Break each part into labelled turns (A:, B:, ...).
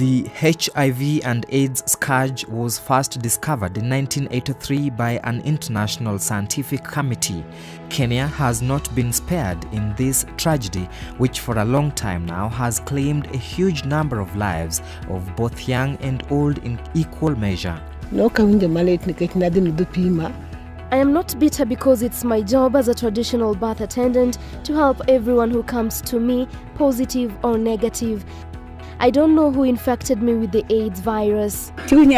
A: The HIV and AIDS scourge was first discovered in 1983 by an international scientific committee. Kenya has not been spared in this tragedy, which for a long time now has claimed a huge number of lives of both young and old in equal measure.
B: I am not bitter because it's my job as a traditional birth attendant to help everyone who comes to me, positive or negative. I don't know who infected me with the AIDS virus. Look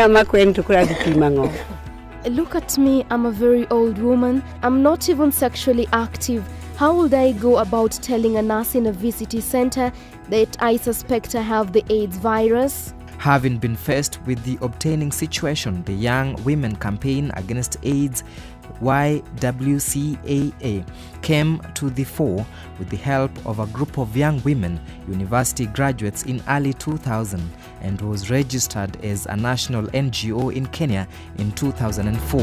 B: at me, I'm a very old woman. I'm not even sexually active. How would I go about telling a nurse in a VCT center that I suspect I have the AIDS virus?
A: Having been faced with the obtaining situation, the Young Women Campaign Against AIDS YWCAA came to the fore with the help of a group of young women, university graduates in early 2000, and was registered as a national NGO in Kenya in 2004.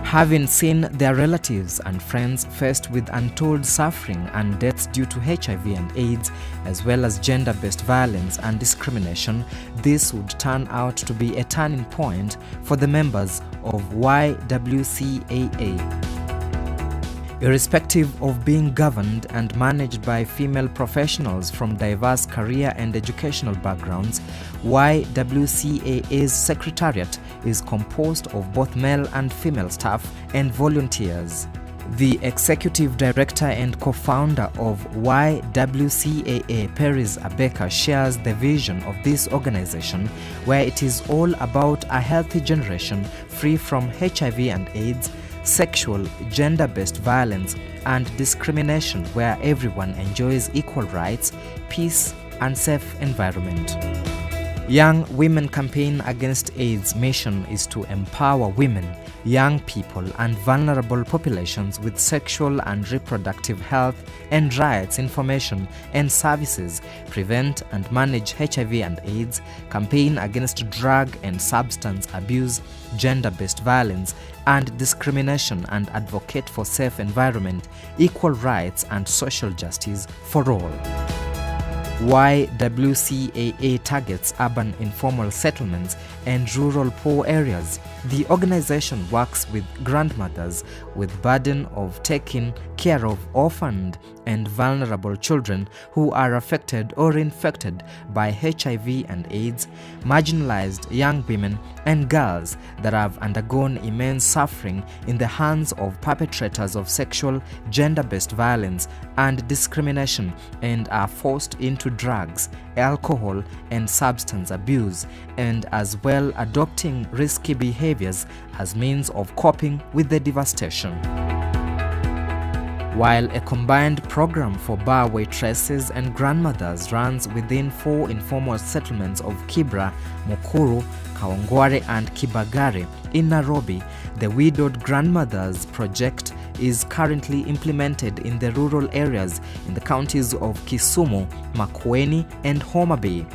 A: Having seen their relatives and friends faced with untold suffering and deaths due to HIV and AIDS, as well as gender-based violence and discrimination, this would turn out to be a turning point for the members of YWCAA. Irrespective of being governed and managed by female professionals from diverse career and educational backgrounds, YWCAA's secretariat is composed of both male and female staff and volunteers. The executive director and co-founder of YWCAA, Paris Abeka, shares the vision of this organization, where it is all about a healthy generation free from HIV and AIDS, sexual, gender-based violence and discrimination, where everyone enjoys equal rights, peace and safe environment. Young Women Campaign Against AIDS mission is to empower women, young people and vulnerable populations with sexual and reproductive health and rights information and services, prevent and manage HIV and AIDS, campaign against drug and substance abuse, gender-based violence and discrimination, and advocate for safe environment, equal rights and social justice for all. YWCAA targets urban informal settlements and rural poor areas. The organization works with grandmothers with burden of taking care of orphaned and vulnerable children who are affected or infected by HIV and AIDS, marginalized young women and girls that have undergone immense suffering in the hands of perpetrators of sexual, gender-based violence and discrimination and are forced into drugs, alcohol and substance abuse, and as well adopting risky behaviors as means of coping with the devastation. While a combined program for bar waitresses and grandmothers runs within 4 informal settlements of Kibra, Mukuru, Kawangware and Kibagare in Nairobi, the Widowed Grandmothers Project is currently implemented in the rural areas in the counties of Kisumu, Makueni and Homa Bay.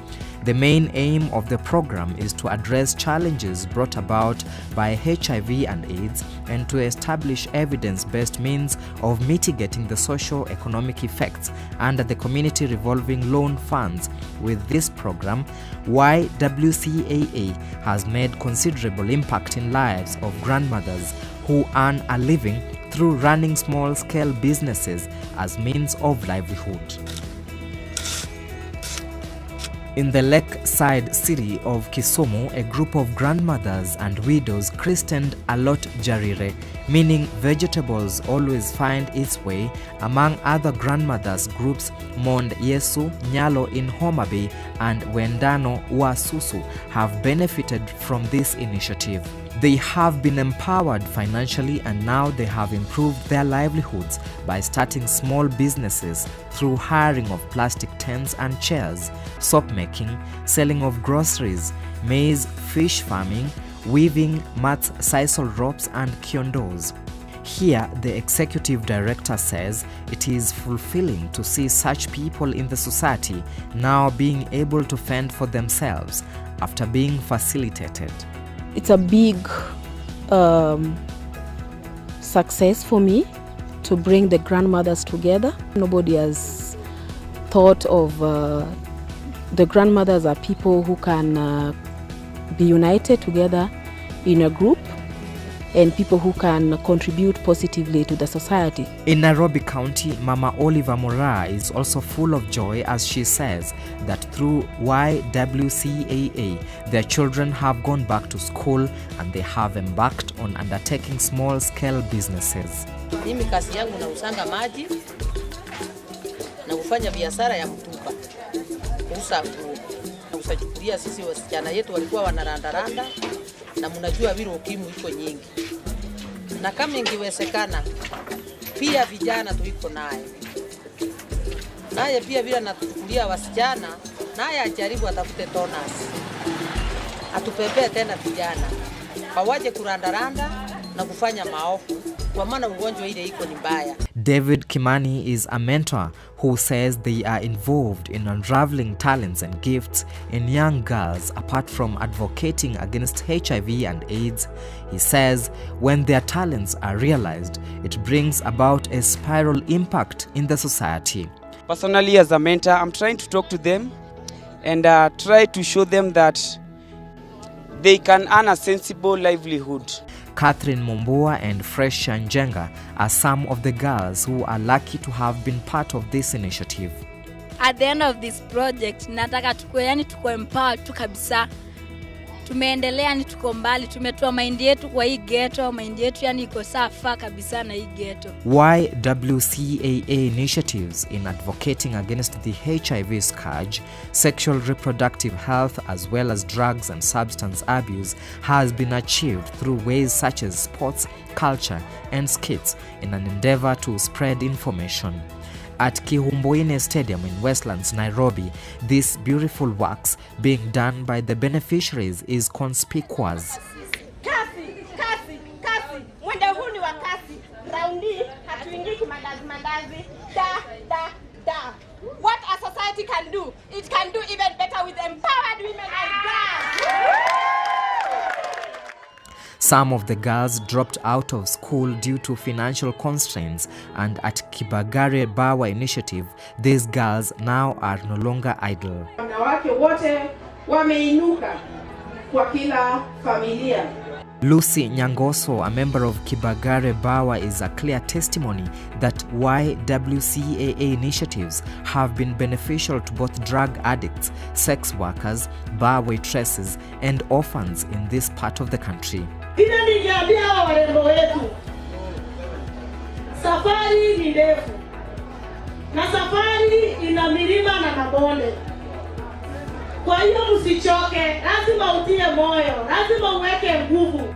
A: The main aim of the program is to address challenges brought about by HIV and AIDS and to establish evidence-based means of mitigating the socio-economic effects under the community revolving loan funds. With this program, YWCAA has made considerable impact in lives of grandmothers who earn a living through running small-scale businesses as means of livelihood. In the lakeside city of Kisumu, a group of grandmothers and widows christened Alot Jarire, meaning vegetables always find its way, among other grandmothers groups Mond Yesu Nyalo in Homa Bay and Wendano Wasusu have benefited from this initiative. They have been empowered financially and now they have improved their livelihoods by starting small businesses through hiring of plastic tents and chairs, soap making, selling of groceries, maize, fish farming, weaving mats, sisal ropes and kiondos. Here, the executive director says it is fulfilling to see such people in the society now being able to fend for themselves after being facilitated.
C: It's a big success for me to bring the grandmothers together. Nobody has thought of The grandmothers are people who can be united together in a group, and people who can contribute positively to the society.
A: In Nairobi County, Mama Oliver Mora is also full of joy as she says that through YWCAA, their children have gone back to school and they have embarked on undertaking small-scale businesses.
D: Mimi kazi yangu nausanga maji na kufanya biashara ya mtumba. Usachukulia sisi wasichana yetu walikuwa wanarandaranda na mnajua vile ukimwi iko nyingi. Na kama ingewezekana pia vijana tuiko naye. Naye pia vile natuchukulia wasichana, naye ajaribu atafute donors. Atupepee tena vijana. Hawaje kurandaranda na kufanya maovu. Kwa maana ugonjwa ile iko ni mbaya.
A: David Kimani is a mentor who says they are involved in unraveling talents and gifts in young girls apart from advocating against HIV and AIDS. He says when their talents are realized, it brings about a spiral impact in the society.
E: Personally, as a mentor, I'm trying to talk to them and try to show them that they can earn a sensible livelihood.
A: Catherine Mombua and Fresh Njenga are some of the girls who are lucky to have been part of this initiative.
F: At the end of this project, nataka tuko empowered tu kabisa. Tumeendelea ni tuko mbali, tumetoa mind yetu kwa hii ghetto, mind yetu yani iko safa kabisa na hii ghetto.
A: YWCAA initiatives in advocating against the HIV scourge, sexual reproductive health as well as drugs and substance abuse has been achieved through ways such as sports, culture and skits in an endeavor to spread information. At Kihumboine Stadium in Westlands, Nairobi, these beautiful works being done by the beneficiaries is conspicuous.
G: Kasi, mwende huu ni wa kasi, raundi, hatuingi kimandazi, da. What a society can do, it can do even better with empowered women as girls.
A: Some of the girls dropped out of school due to financial constraints, and at Kibagare Bawa initiative, these girls now are no longer idle.
G: Wanawake wote wameinuka kwa kila familia.
A: Lucy Nyangoso, a member of Kibagare Bawa, is a clear testimony that YWCAA initiatives have been beneficial to both drug addicts, sex workers, bar waitresses, and orphans in this part of the country.
G: Safari ni ndefu na safari ina milima na mabonde. Kwa hiyo msichoke, lazima utie moyo, lazima uweke nguvu.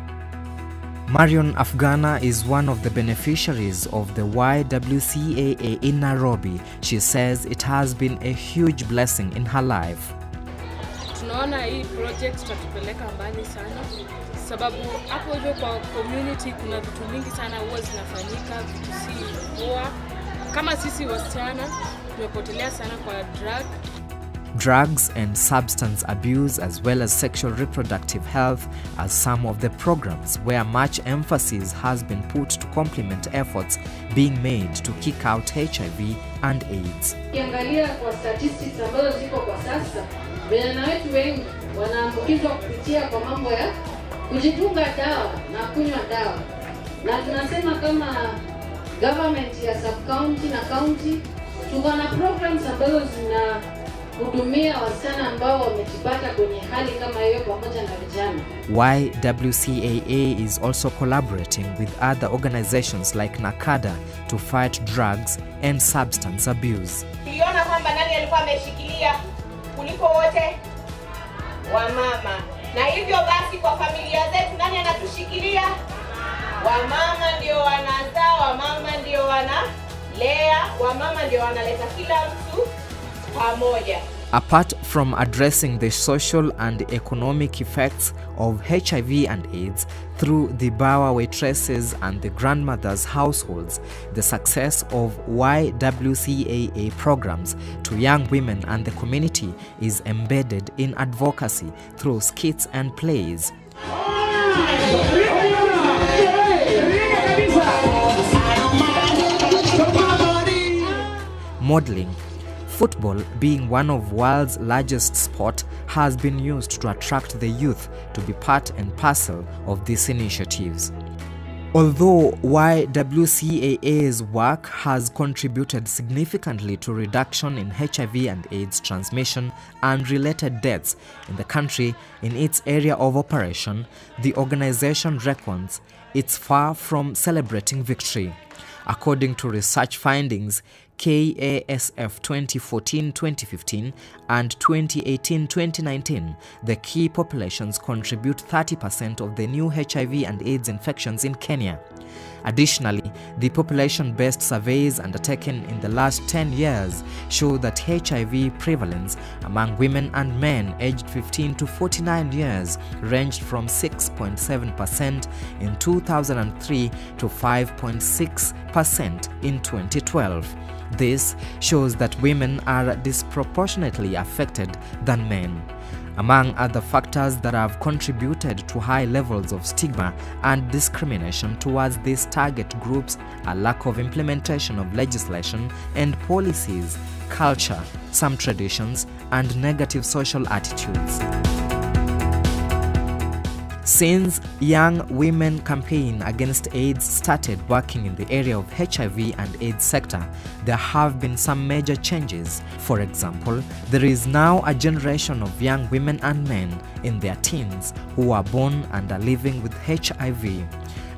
A: Marion Afghana is one of the beneficiaries of the YWCAA in Nairobi. She says it has been a huge blessing in her life.
H: Tunaona hii project tutatupeleka mbali sana. Sababu hapo hivyo kwa community kuna vitu mingi sana huwa zinafanyika, vitu si huwa. Kama sisi wasichana tumepotelea sana kwa
A: drugs and substance abuse as well as sexual reproductive health are some of the programs where much emphasis has been put to complement efforts being made to kick out HIV and AIDS.
I: Ukiangalia kwa statistics ambazo ziko kwa sasa, vijana wetu wengi wanaambukizwa kupitia kwa mambo ya kujitunga dawa na kunywa dawa. Na tunasema kama government ya sub-county na county, tuko na programs ambazo zinahudumia wasichana ambao wamejipata kwenye hali kama hiyo pamoja na vijana.
A: YWCAA is also collaborating with other organizations like NACADA to fight drugs and substance abuse.
G: Tuliona kwamba nani alikuwa ameshikilia kuliko wote? Wamama. Na hivyo basi kwa familia zetu nani anatushikilia? Wamama ndio wanazaa, wamama ndio wanalea, wamama ndio wanaleta kila mtu pamoja.
A: Apart from addressing the social and economic effects of HIV and AIDS through the Bawa waitresses and the grandmothers' households, the success of YWCAA programs to young women and the community is embedded in advocacy through skits and plays. Modeling, Football, being one of world's largest sport, has been used to attract the youth to be part and parcel of these initiatives. Although YWCAA's work has contributed significantly to reduction in HIV and AIDS transmission and related deaths in the country in its area of operation, the organization reckons it's far from celebrating victory. According to research findings, KASF 2014-2015 and 2018-2019, the key populations contribute 30% of the new HIV and AIDS infections in Kenya. Additionally, the population-based surveys undertaken in the last 10 years show that HIV prevalence among women and men aged 15 to 49 years ranged from 6.7% in 2003 to 5.6% in 2012. This shows that women are disproportionately affected than men. Among other factors that have contributed to high levels of stigma and discrimination towards these target groups are lack of implementation of legislation and policies, culture, some traditions, and negative social attitudes. Since Young Women Campaign Against AIDS started working in the area of HIV and AIDS sector, there have been some major changes. For example, there is now a generation of young women and men in their teens who are born and are living with HIV.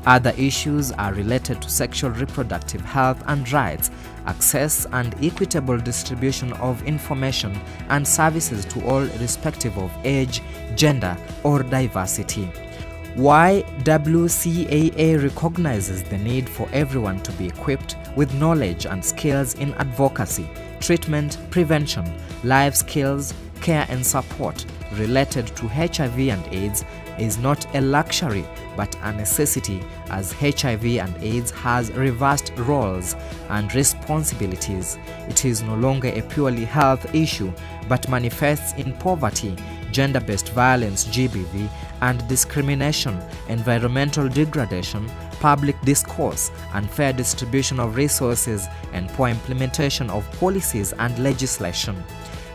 A: Other issues are related to sexual reproductive health and rights, access and equitable distribution of information and services to all irrespective of age, gender, or diversity. YWCAA recognizes the need for everyone to be equipped with knowledge and skills in advocacy, treatment, prevention, life skills, care and support related to HIV and AIDS is not a luxury but a necessity, as HIV and AIDS has reversed roles and responsibilities. It is no longer a purely health issue but manifests in poverty, gender-based violence GBV, and discrimination, environmental degradation, public discourse, unfair distribution of resources, and poor implementation of policies and legislation.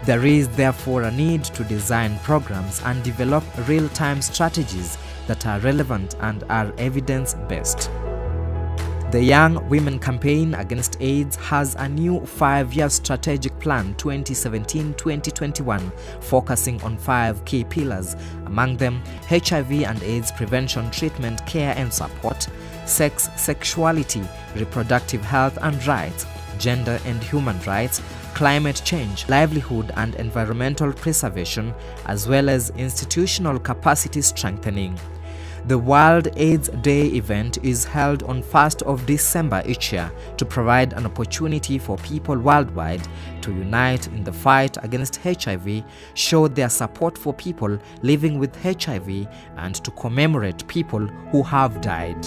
A: There is therefore a need to design programs and develop real-time strategies that are relevant and are evidence-based. The Young Women Campaign Against AIDS has a new 5-year strategic plan 2017-2021 focusing on 5 key pillars, among them HIV and AIDS prevention, treatment, care and support, sex, sexuality, reproductive health and rights, gender and human rights, climate change, livelihood and environmental preservation, as well as institutional capacity strengthening. The World AIDS Day event is held on 1st of December each year to provide an opportunity for people worldwide to unite in the fight against HIV, show their support for people living with HIV, and to commemorate people who have died.